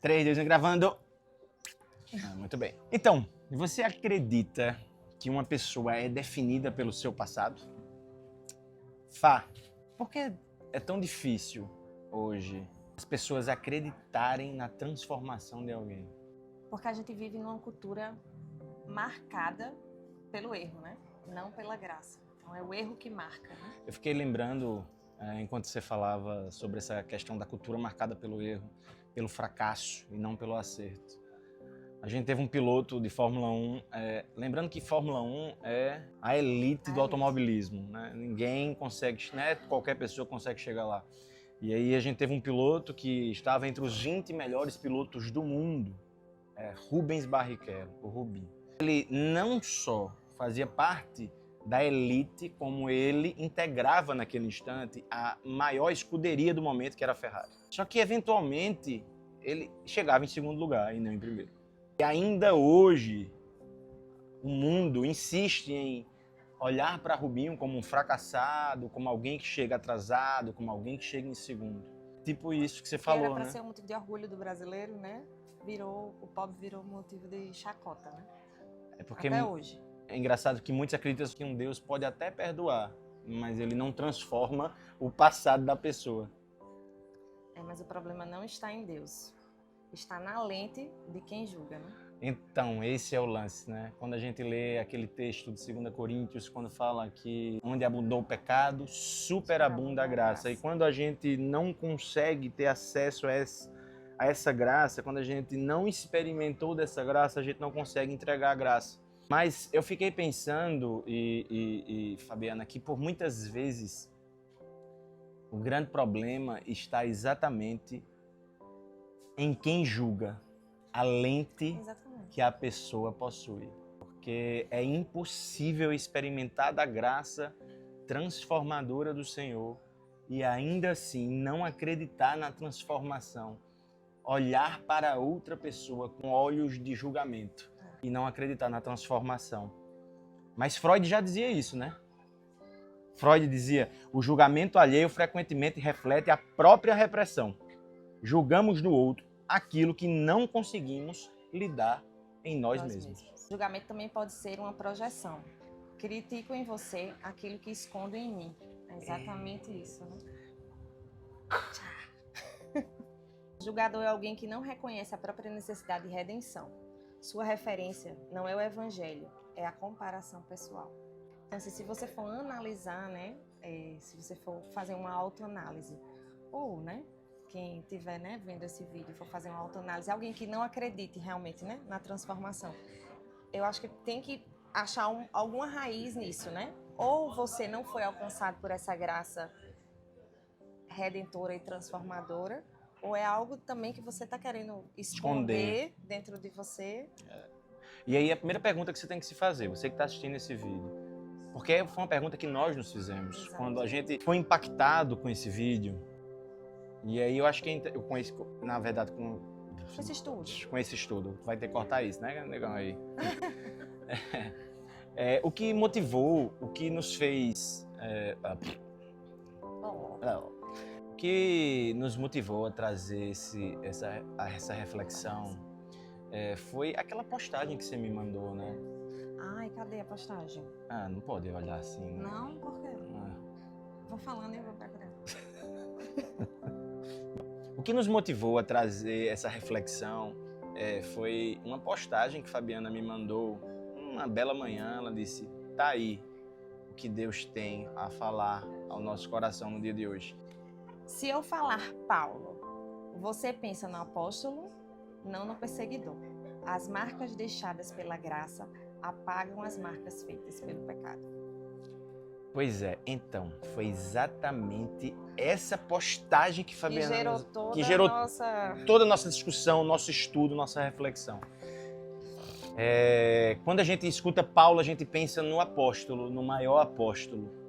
3, 2, 1, gravando. Muito bem. Então, você acredita que uma pessoa é definida pelo seu passado? Por que é tão difícil hoje as pessoas acreditarem na transformação de alguém? Porque a gente vive numa cultura marcada pelo erro, né? Não pela graça. Então é o erro que marca, né? Eu fiquei lembrando, enquanto você falava sobre essa questão da cultura marcada pelo erro, pelo fracasso e não pelo acerto. A gente teve um piloto de Fórmula 1, lembrando que Fórmula 1 é a elite do automobilismo, né? Ninguém consegue, né? Qualquer pessoa consegue chegar lá. E aí a gente teve um piloto que estava entre os 20 melhores pilotos do mundo, Rubens Barrichello, o Rubinho. Ele não só fazia parte da elite, como ele integrava naquele instante a maior escuderia do momento, que era a Ferrari. Só que, eventualmente, ele chegava em segundo lugar e não em primeiro. E ainda hoje, o mundo insiste em olhar para Rubinho como um fracassado, como alguém que chega atrasado, como alguém que chega em segundo. Tipo isso que você falou, era para né? ser um motivo de orgulho do brasileiro, né? O pobre virou motivo de chacota, né? É porque até hoje. É engraçado que muitos acreditam que um Deus pode até perdoar, mas ele não transforma o passado da pessoa. Mas o problema não está em Deus. Está na lente de quem julga, né? Então, esse é o lance, né? Quando a gente lê aquele texto de 2 Coríntios, quando fala que onde abundou o pecado, superabunda a graça. E quando a gente não consegue ter acesso a essa graça, quando a gente não experimentou dessa graça, a gente não consegue entregar a graça. Mas eu fiquei pensando, Fabiana, que por muitas vezes o grande problema está exatamente em quem julga, a lente que a pessoa possui. Porque é impossível experimentar da graça transformadora do Senhor e ainda assim não acreditar na transformação. Olhar para outra pessoa com olhos de julgamento e não acreditar na transformação. Mas Freud já dizia isso, né? Freud dizia: o julgamento alheio frequentemente reflete a própria repressão. Julgamos no outro aquilo que não conseguimos lidar em nós mesmos. O julgamento também pode ser uma projeção. Critico em você aquilo que escondo em mim. É exatamente isso, né? O julgador é alguém que não reconhece a própria necessidade de redenção. Sua referência não é o evangelho, é a comparação pessoal. Então, se você for analisar, né, se você for fazer uma autoanálise, ou, né, quem estiver, né, vendo esse vídeo for fazer uma autoanálise, alguém que não acredite realmente, né, na transformação, eu acho que tem que achar alguma raiz nisso, né? Ou você não foi alcançado por essa graça redentora e transformadora, ou é algo também que você está querendo esconder dentro de você. E aí a primeira pergunta que você tem que se fazer, você que está assistindo esse vídeo, porque foi uma pergunta que nós nos fizemos. Exato. Quando a gente foi impactado com esse vídeo, e aí eu acho que eu conheço, na verdade, com esse estudo. Vai ter que cortar isso, né, negão aí? O que motivou, o que nos fez... O que nos motivou a trazer essa reflexão foi aquela postagem que você me mandou, né? Ai, cadê a postagem? Não pode olhar assim. Não, por quê? Vou falando e eu vou procurar. O que nos motivou a trazer essa reflexão foi uma postagem que Fabiana me mandou uma bela manhã. Ela disse: tá aí o que Deus tem a falar ao nosso coração no dia de hoje. Se eu falar Paulo, você pensa no apóstolo, não no perseguidor. As marcas deixadas pela graça apagam as marcas feitas pelo pecado. Pois é, então, foi exatamente essa postagem que Fabiana gerou toda a nossa discussão, nosso estudo, nossa reflexão. Quando a gente escuta Paulo, a gente pensa no apóstolo, no maior apóstolo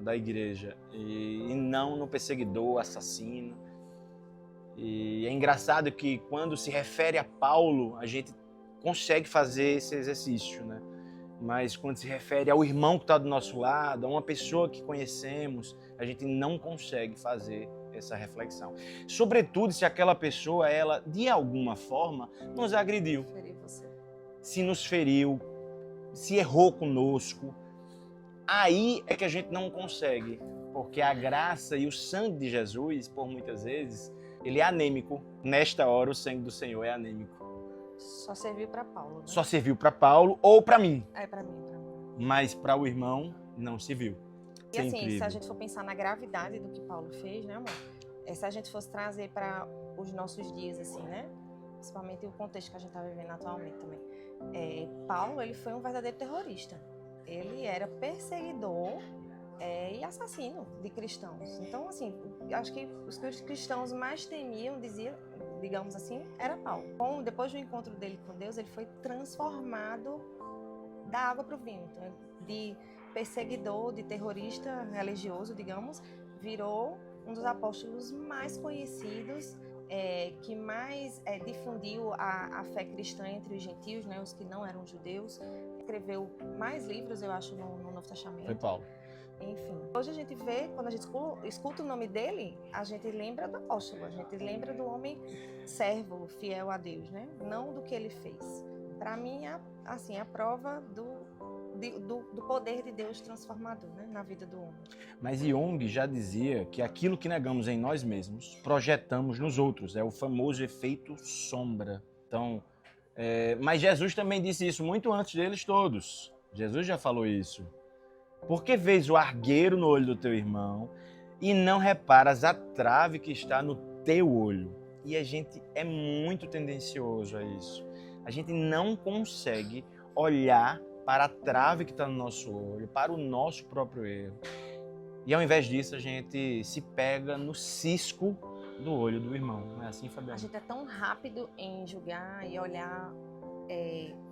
da igreja, e não no perseguidor, assassino. E é engraçado que quando se refere a Paulo, a gente consegue fazer esse exercício, né? Mas quando se refere ao irmão que está do nosso lado, a uma pessoa que conhecemos, a gente não consegue fazer essa reflexão. Sobretudo se aquela pessoa, ela, de alguma forma, nos agrediu. Ferir você. Se nos feriu, se errou conosco. Aí é que a gente não consegue, porque a graça e o sangue de Jesus, por muitas vezes, ele é anêmico. Nesta hora, o sangue do Senhor é anêmico. Só serviu para Paulo, né? Só serviu para Paulo ou para mim. É para mim, para mim. Mas para o irmão, não serviu. E assim, se a gente for pensar na gravidade do que Paulo fez, né, amor? Se a gente fosse trazer para os nossos dias, assim, né? Principalmente o contexto que a gente está vivendo atualmente também. Paulo, ele foi um verdadeiro terrorista. Ele era perseguidor e assassino de cristãos. Então, assim, acho que os que os cristãos mais temiam, digamos assim, era Paulo. Depois do encontro dele com Deus, ele foi transformado da água para o vinho. Então, de perseguidor, de terrorista religioso, digamos, virou um dos apóstolos mais conhecidos, que mais difundiu a fé cristã entre os gentios, né, os que não eram judeus. Escreveu mais livros, eu acho, no Novo Testamento. Foi Paulo. Enfim. Hoje a gente vê, quando a gente escuta o nome dele, a gente lembra do apóstolo, a gente lembra do homem servo, fiel a Deus, né? Não do que ele fez. Para mim, assim, a prova do poder de Deus transformador, né, na vida do homem. Mas Jung já dizia que aquilo que negamos em nós mesmos, projetamos nos outros. É o famoso efeito sombra. Então, mas Jesus também disse isso muito antes deles todos. Jesus já falou isso. Por que vês o argueiro no olho do teu irmão e não reparas a trave que está no teu olho? E a gente é muito tendencioso a isso. A gente não consegue olhar para a trave que está no nosso olho, para o nosso próprio erro. E ao invés disso, a gente se pega no cisco do olho do irmão. Não é assim, Fabiana? A gente é tão rápido em julgar e olhar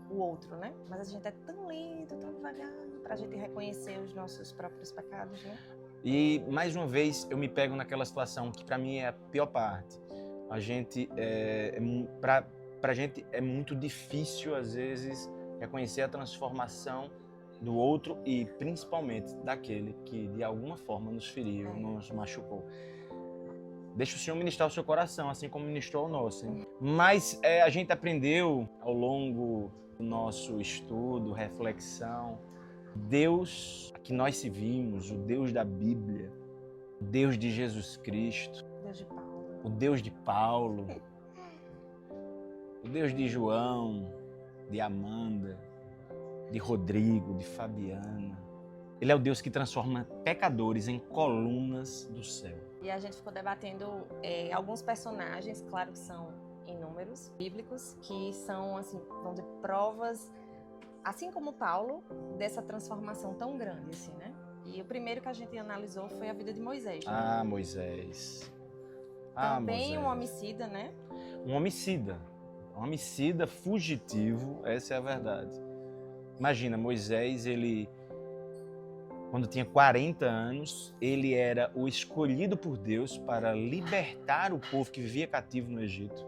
o outro, né? Mas a gente é tão lento, tão devagar para a gente reconhecer os nossos próprios pecados, né? E, mais uma vez, eu me pego naquela situação que, para mim, é a pior parte. A gente, pra gente, é muito difícil, às vezes, reconhecer a transformação do outro e, principalmente, daquele que, de alguma forma, nos feriu, nos machucou. Deixa o Senhor ministrar o seu coração, assim como ministrou o nosso. Hein? Mas a gente aprendeu, ao longo do nosso estudo, reflexão, Deus que nós servimos, o Deus da Bíblia, o Deus de Jesus Cristo, Deus de Paulo. O Deus de Paulo, o Deus de João, de Amanda, de Rodrigo, de Fabiana. Ele é o Deus que transforma pecadores em colunas do céu. E a gente ficou debatendo alguns personagens, claro que são inúmeros, bíblicos, que são, assim, vamos dizer, provas, assim como Paulo, dessa transformação tão grande, assim, né? E o primeiro que a gente analisou foi a vida de Moisés. Né? Ah, Moisés. Também Moisés. um homicida, né? Um homicida fugitivo, essa é a verdade. Imagina, Moisés, ele, quando tinha 40 anos, ele era o escolhido por Deus para libertar o povo que vivia cativo no Egito.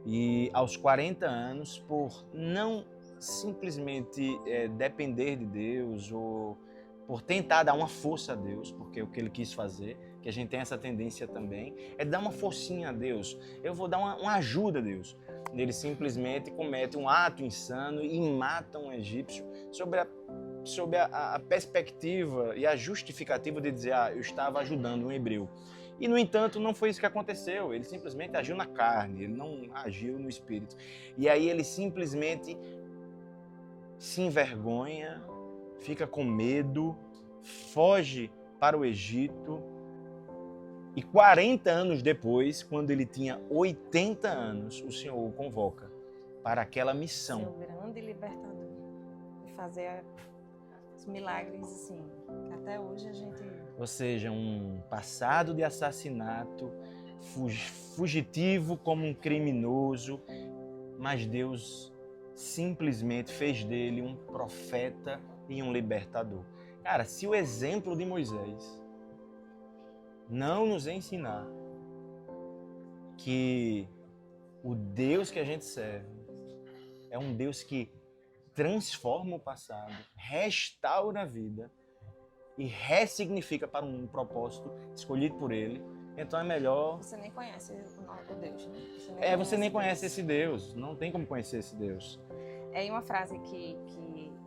E aos 40 anos, por não simplesmente depender de Deus ou por tentar dar uma força a Deus, porque o que ele quis fazer, que a gente tem essa tendência também, é dar uma forcinha a Deus. Eu vou dar uma ajuda a Deus. Ele simplesmente comete um ato insano e mata um egípcio sob a perspectiva e a justificativa de dizer, eu estava ajudando um hebreu. E, no entanto, não foi isso que aconteceu. Ele simplesmente agiu na carne, ele não agiu no espírito. E aí ele simplesmente se envergonha, fica com medo, foge para o Egito. E 40 anos depois, quando ele tinha 80 anos, o Senhor o convoca para aquela missão. Ser o grande libertador. E fazer os milagres, assim, que até hoje a gente... Ou seja, um passado de assassinato, fugitivo como um criminoso, mas Deus simplesmente fez dele um profeta e um libertador. Cara, se o exemplo de Moisés não nos ensinar que o Deus que a gente serve é um Deus que transforma o passado, restaura a vida e ressignifica para um propósito escolhido por Ele, Então é melhor... Você nem conhece o Deus, né? Você nem conhece esse Deus. Não tem como conhecer esse Deus. É uma frase que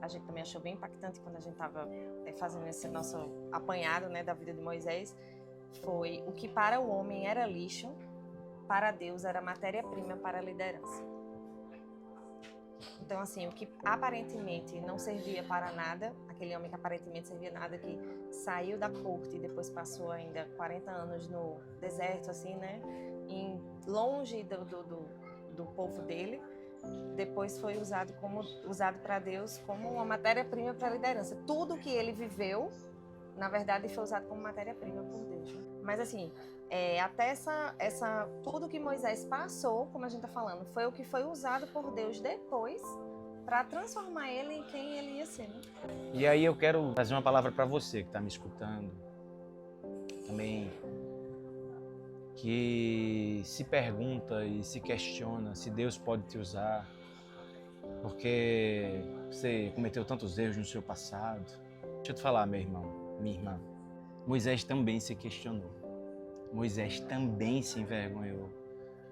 a gente também achou bem impactante quando a gente estava fazendo esse nosso apanhado, né, da vida de Moisés, foi: o que para o homem era lixo, para Deus era matéria-prima para a liderança. Então, assim, o que aparentemente não servia para nada, aquele homem que aparentemente servia nada, que saiu da corte e depois passou ainda 40 anos no deserto, assim, né, longe do povo dele, depois foi usado para Deus como uma matéria-prima para a liderança. Tudo que ele viveu, na verdade, foi usado como matéria-prima por Deus. Mas assim, até tudo que Moisés passou, como a gente está falando, foi o que foi usado por Deus depois para transformar ele em quem ele ia ser. Né? E aí eu quero trazer uma palavra para você que está me escutando, também, que se pergunta e se questiona se Deus pode te usar porque você cometeu tantos erros no seu passado. Deixa eu te falar, meu irmão, minha irmã, Moisés também se questionou. Moisés também se envergonhou.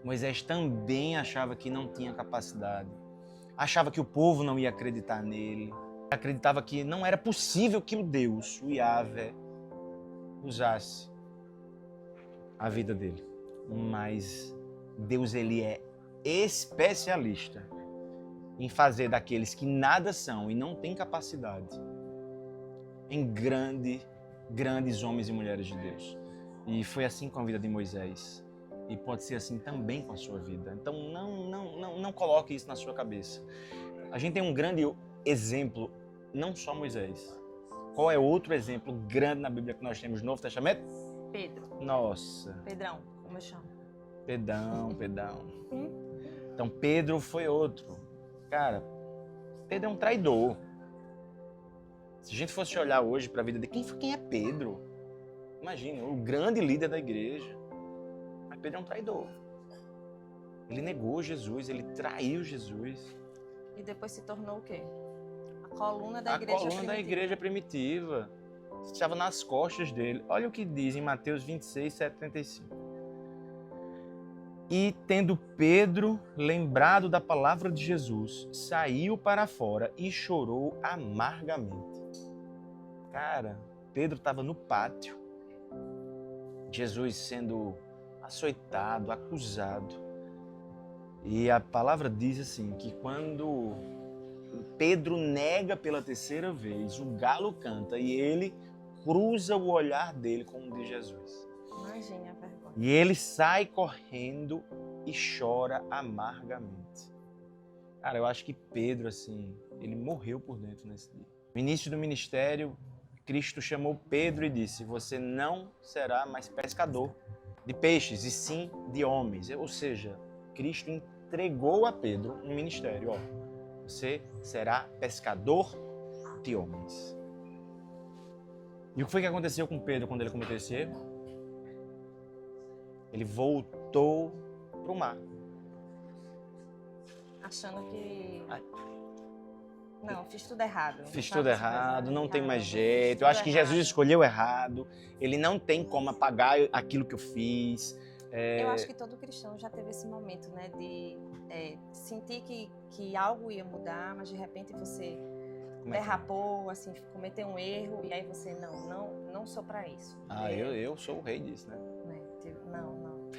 Moisés também achava que não tinha capacidade. Achava que o povo não ia acreditar nele. Acreditava que não era possível que o Deus, o Yahvé, usasse a vida dele. Mas Deus, ele é especialista em fazer daqueles que nada são e não têm capacidade em grandes homens e mulheres de Deus. E foi assim com a vida de Moisés. E pode ser assim também com a sua vida. Então não coloque isso na sua cabeça. A gente tem um grande exemplo, não só Moisés. Qual é outro exemplo grande na Bíblia que nós temos no Novo Testamento? Pedro. Nossa. Pedrão, como eu chamo. Pedrão. Então Pedro foi outro. Cara, Pedro é um traidor. Se a gente fosse olhar hoje para a vida de quem é Pedro, imagina, o grande líder da igreja. Mas Pedro é um traidor. Ele negou Jesus, ele traiu Jesus. E depois se tornou o quê? A coluna da igreja primitiva. A coluna da igreja primitiva. Estava nas costas dele. Olha o que diz em Mateus 26, 75. E tendo Pedro lembrado da palavra de Jesus, saiu para fora e chorou amargamente. Cara, Pedro estava no pátio. Jesus sendo açoitado, acusado. E a palavra diz assim, que quando Pedro nega pela terceira vez, o galo canta e ele cruza o olhar dele com o de Jesus. Imagina a vergonha. E ele sai correndo e chora amargamente. Cara, eu acho que Pedro, assim, ele morreu por dentro nesse dia. No início do ministério, Cristo chamou Pedro e disse: você não será mais pescador de peixes, e sim de homens. Ou seja, Cristo entregou a Pedro um ministério. Ó, você será pescador de homens. E o que foi que aconteceu com Pedro quando ele cometeu esse erro? Ele voltou para o mar. Achando que... Não, fiz tudo errado. Fiz tudo errado, não tem mais jeito. Eu acho que Jesus escolheu errado. Ele não tem como apagar aquilo que eu fiz. Eu acho que todo cristão já teve esse momento, né? De sentir que algo ia mudar, mas de repente você derrapou, assim, cometeu um erro, e aí você, não sou para isso. Eu sou o rei disso, né?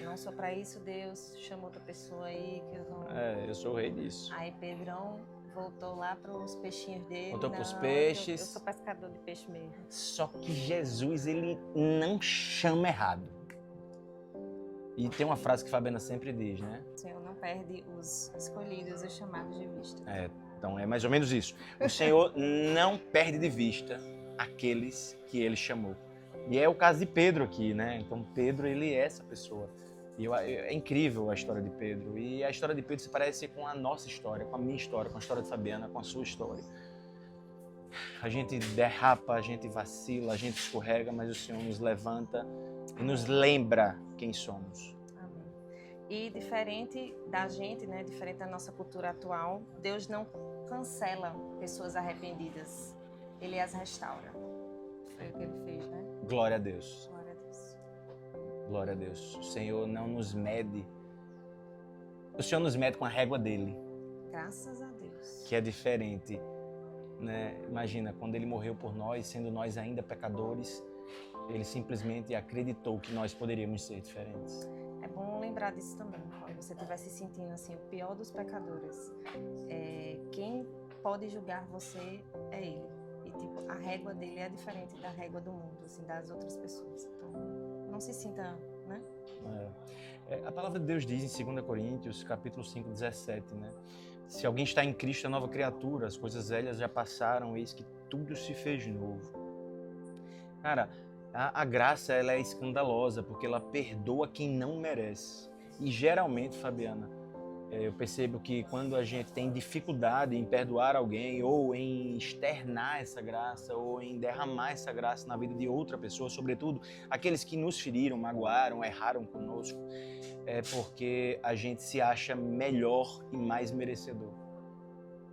Não sou para isso, Deus chamou outra pessoa aí que eu não... eu sou o rei disso. Aí Pedrão voltou lá para os peixinhos dele. Voltou para os peixes. Eu sou pescador de peixe mesmo. Só que Jesus, ele não chama errado. E tem uma frase que Fabiana sempre diz, né? O Senhor não perde os escolhidos, os chamados de vista. Então é mais ou menos isso. O Senhor não perde de vista aqueles que Ele chamou. E é o caso de Pedro aqui, né? Então Pedro, ele é essa pessoa. E é incrível a história de Pedro. E a história de Pedro se parece com a nossa história, com a minha história, com a história de Fabiana, com a sua história. A gente derrapa, a gente vacila, a gente escorrega, mas o Senhor nos levanta e nos lembra quem somos. Amém. E diferente da gente, né, diferente da nossa cultura atual, Deus não cancela pessoas arrependidas. Ele as restaura. Foi o que ele fez, né? Glória a Deus. Glória a Deus. Glória a Deus. O Senhor não nos mede. O Senhor nos mede com a régua dele. Graças a Deus. Que é diferente, né? Imagina, quando ele morreu por nós, sendo nós ainda pecadores, ele simplesmente acreditou que nós poderíamos ser diferentes. É bom lembrar disso também, quando você estiver se sentindo assim, o pior dos pecadores. Quem pode julgar você é ele. E tipo, a régua dele é diferente da régua do mundo, assim, das outras pessoas. Então, não se sinta, né? A palavra de Deus diz em 2 Coríntios, capítulo 5, 17, né? Se alguém está em Cristo, é nova criatura, as coisas velhas já passaram, eis que tudo se fez novo. Cara, a graça, ela é escandalosa, porque ela perdoa quem não merece. E geralmente, Fabiana, eu percebo que quando a gente tem dificuldade em perdoar alguém, ou em externar essa graça, ou em derramar essa graça na vida de outra pessoa, sobretudo aqueles que nos feriram, magoaram, erraram conosco, é porque a gente se acha melhor e mais merecedor.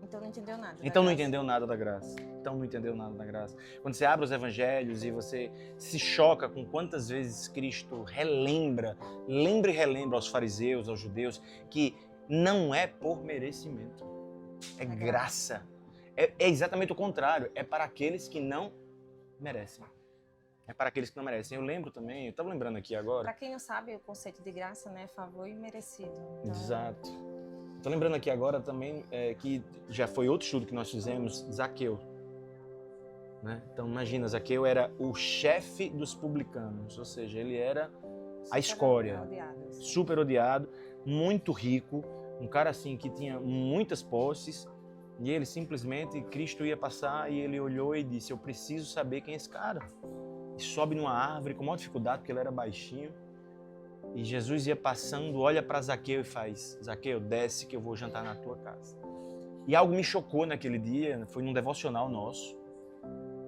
Então não entendeu nada. Então não entendeu nada da graça. Quando você abre os evangelhos e você se choca com quantas vezes Cristo lembra e relembra aos fariseus, aos judeus, que não é por merecimento, é graça. É exatamente o contrário, é para aqueles que não merecem. Eu lembro também, eu estava lembrando aqui agora. Para quem não sabe, o conceito de graça, né, é favor e merecido. Então... Exato. Estou lembrando aqui agora também que já foi outro estudo que nós fizemos, Zaqueu. Né? Então imagina, Zaqueu era o chefe dos publicanos, ou seja, ele era a escória, super odiado, muito rico, um cara assim que tinha muitas posses, e ele simplesmente, Cristo ia passar e ele olhou e disse, eu preciso saber quem é esse cara. E sobe numa árvore com maior dificuldade, porque ele era baixinho, e Jesus ia passando, olha para Zaqueu e faz, Zaqueu, desce que eu vou jantar na tua casa. E algo me chocou naquele dia, foi num devocional nosso.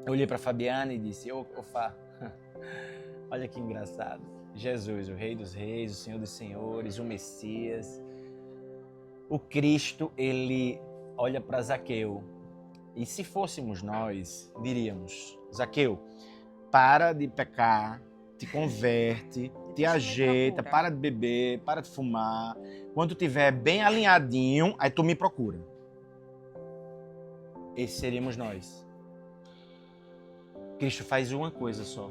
Eu olhei para Fabiana e disse, ô Fá, olha que engraçado. Jesus, o Rei dos Reis, o Senhor dos Senhores, o Messias, o Cristo, ele olha para Zaqueu. E se fôssemos nós, diríamos, Zaqueu, para de pecar, te converte, te ajeita, para de beber, para de fumar. Quando tu estiver bem alinhadinho, aí tu me procura. Esses seríamos nós. Cristo faz uma coisa só.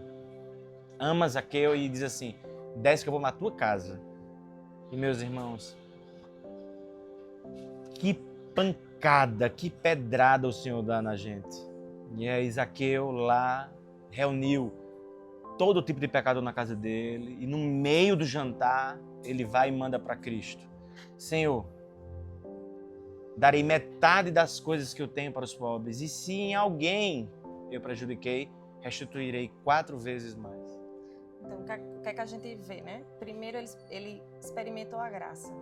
Ama Zaqueu e diz assim, desce que eu vou na tua casa. E meus irmãos, que pancada, que pedrada o Senhor dá na gente. E aí Zaqueu lá reuniu todo tipo de pecado na casa dele e no meio do jantar ele vai e manda para Cristo. Senhor, darei metade das coisas que eu tenho para os pobres e se em alguém eu prejudiquei, restituirei 4 vezes mais. Então, o que é que a gente vê, né? Primeiro, ele experimentou a graça.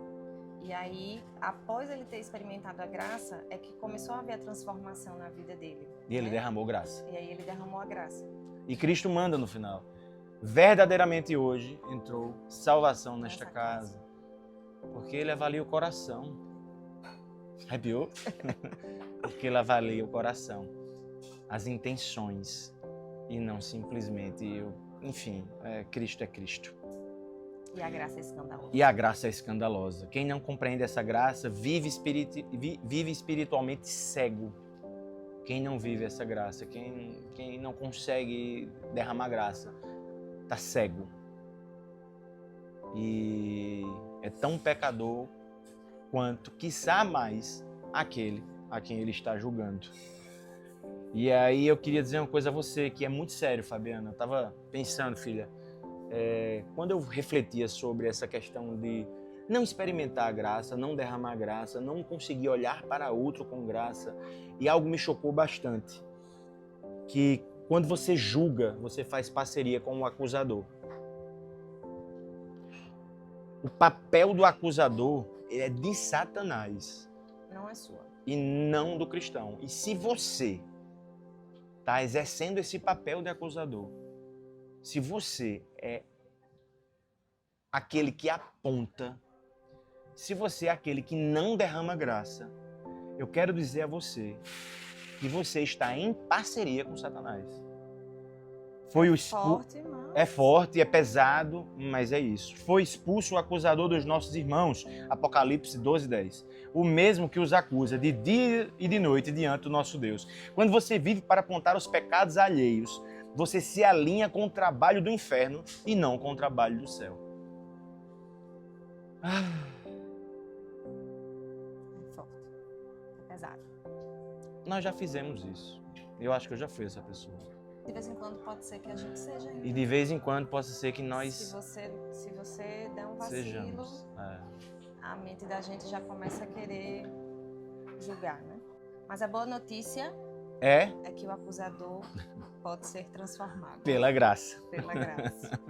E aí, após ele ter experimentado a graça, é que começou a haver a transformação na vida dele. E ele derramou graça. E aí, ele derramou a graça. E Cristo manda no final. Verdadeiramente hoje entrou salvação nesta casa. Porque ele avalia o coração. Arrepiou? Porque ele avalia o coração. As intenções. E não simplesmente enfim, Cristo é Cristo. E a graça é escandalosa. E a graça é escandalosa. Quem não compreende essa graça vive espiritualmente cego. Quem não vive essa graça, quem não consegue derramar graça, está cego. E é tão pecador quanto, quiçá mais, aquele a quem ele está julgando. E aí eu queria dizer uma coisa a você, que é muito sério, Fabiana. Eu estava pensando, filha, quando eu refletia sobre essa questão de não experimentar a graça, não derramar a graça, não conseguir olhar para outro com graça, e algo me chocou bastante, que quando você julga, você faz parceria com o acusador. O papel do acusador é de Satanás. Não é sua. E não do cristão. E se você está exercendo esse papel de acusador, se você é aquele que aponta, se você é aquele que não derrama graça, eu quero dizer a você que você está em parceria com Satanás. Foi o Forte, irmão. É forte, é pesado, mas é isso. Foi expulso o acusador dos nossos irmãos, Apocalipse 12:10. O mesmo que os acusa de dia e de noite diante do nosso Deus. Quando você vive para apontar os pecados alheios, você se alinha com o trabalho do inferno e não com o trabalho do céu. É forte. É pesado. Nós já fizemos isso. Eu acho que eu já fui essa pessoa. De vez em quando pode ser que a gente seja ainda. E de vez em quando possa ser que nós Se você der um vacilo, sejamos. a mente da gente já começa a querer julgar, né? Mas a boa notícia É é que o acusador pode ser transformado pela graça. pela graça.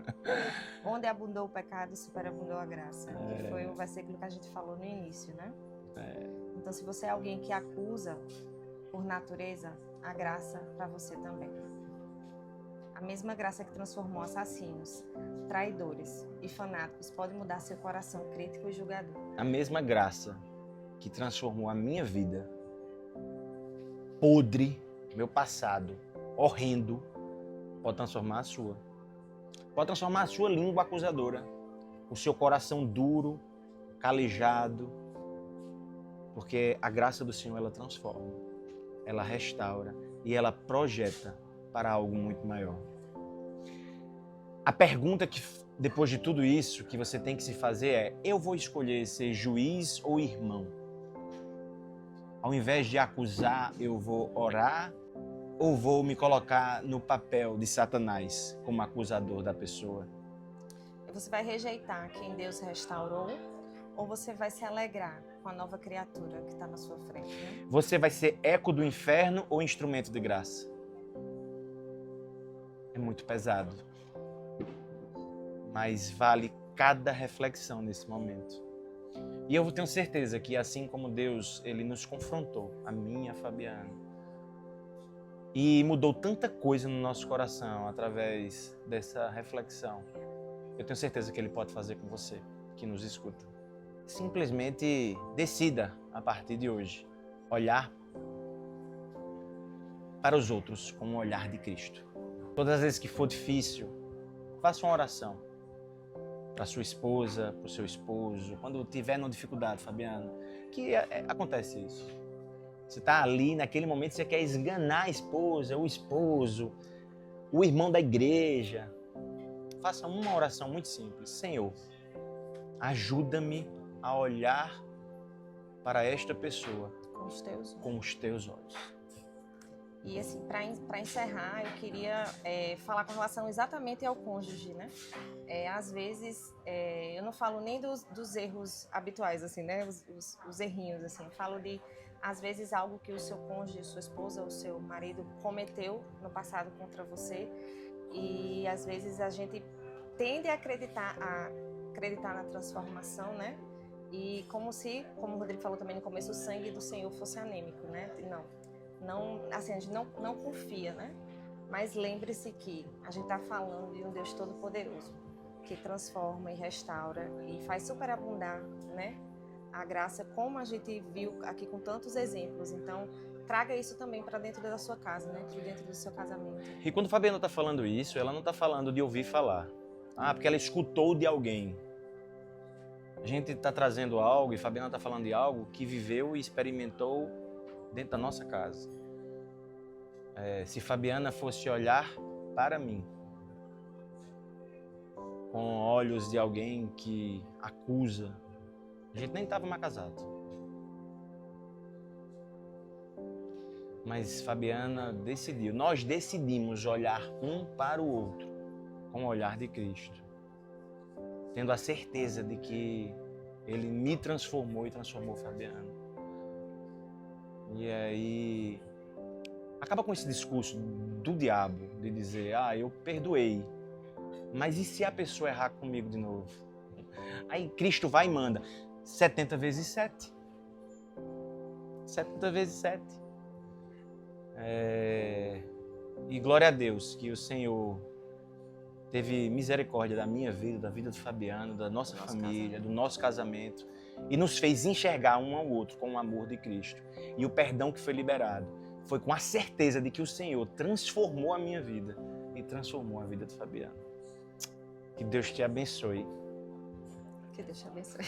Onde abundou o pecado, superabundou a graça. Que foi o versículo que a gente falou no início, né? Então, se você é alguém que acusa por natureza, a graça para você também. A mesma graça que transformou assassinos, traidores e fanáticos pode mudar seu coração crítico e julgador. A mesma graça que transformou a minha vida podre, meu passado horrendo, pode transformar a sua. Pode transformar a sua língua acusadora, o seu coração duro, calejado, porque a graça do Senhor, ela transforma, ela restaura e ela projeta para algo muito maior. A pergunta que, depois de tudo isso, que você tem que se fazer é: eu vou escolher ser juiz ou irmão? Ao invés de acusar, eu vou orar ou vou me colocar no papel de Satanás como acusador da pessoa? Você vai rejeitar quem Deus restaurou ou você vai se alegrar com a nova criatura que está na sua frente, né? Você vai ser eco do inferno ou instrumento de graça? É muito pesado. Mas vale cada reflexão nesse momento. E eu tenho certeza que assim como Deus, Ele nos confrontou, a mim e a Fabiana, e mudou tanta coisa no nosso coração através dessa reflexão, eu tenho certeza que Ele pode fazer com você, que nos escuta. Simplesmente decida, a partir de hoje, olhar para os outros com o olhar de Cristo. Todas as vezes que for difícil, faça uma oração para sua esposa, para o seu esposo, quando tiver uma dificuldade, Fabiana, que acontece isso. Você está ali, naquele momento, você quer esganar a esposa, o esposo, o irmão da igreja. Faça uma oração muito simples. Senhor, ajuda-me a olhar para esta pessoa com os teus olhos. E assim, para encerrar, eu queria falar com relação exatamente ao cônjuge, né? Às vezes, eu não falo nem dos erros habituais, assim, né? Os errinhos, assim. Falo de, às vezes, algo que o seu cônjuge, sua esposa ou seu marido cometeu no passado contra você. E, às vezes, a gente tende a acreditar na transformação, né? E como o Rodrigo falou também no começo, o sangue do Senhor fosse anêmico, né? Não, assim, a gente não confia, né? Mas lembre-se que a gente está falando de um Deus Todo-Poderoso, que transforma e restaura e faz superabundar, né? A graça, como a gente viu aqui com tantos exemplos. Então, traga isso também para dentro da sua casa, né? Dentro do seu casamento. E quando a Fabiana está falando isso, ela não está falando de ouvir falar. Porque ela escutou de alguém. A gente está trazendo algo, e a Fabiana está falando de algo que viveu e experimentou dentro da nossa casa. Se Fabiana fosse olhar para mim com olhos de alguém que acusa, a gente nem estava mais casado. Mas Fabiana decidiu, nós decidimos olhar um para o outro com o olhar de Cristo, tendo a certeza de que Ele me transformou e transformou Fabiana. E aí, acaba com esse discurso do diabo de dizer, eu perdoei, mas e se a pessoa errar comigo de novo? Aí Cristo vai e manda 70 vezes 7. 70 vezes 7. E glória a Deus que o Senhor teve misericórdia da minha vida, da vida do Fabiano, da nossa família, do nosso casamento, e nos fez enxergar um ao outro com o amor de Cristo. E o perdão que foi liberado foi com a certeza de que o Senhor transformou a minha vida e transformou a vida do Fabiano. Que Deus te abençoe. Que Deus te abençoe.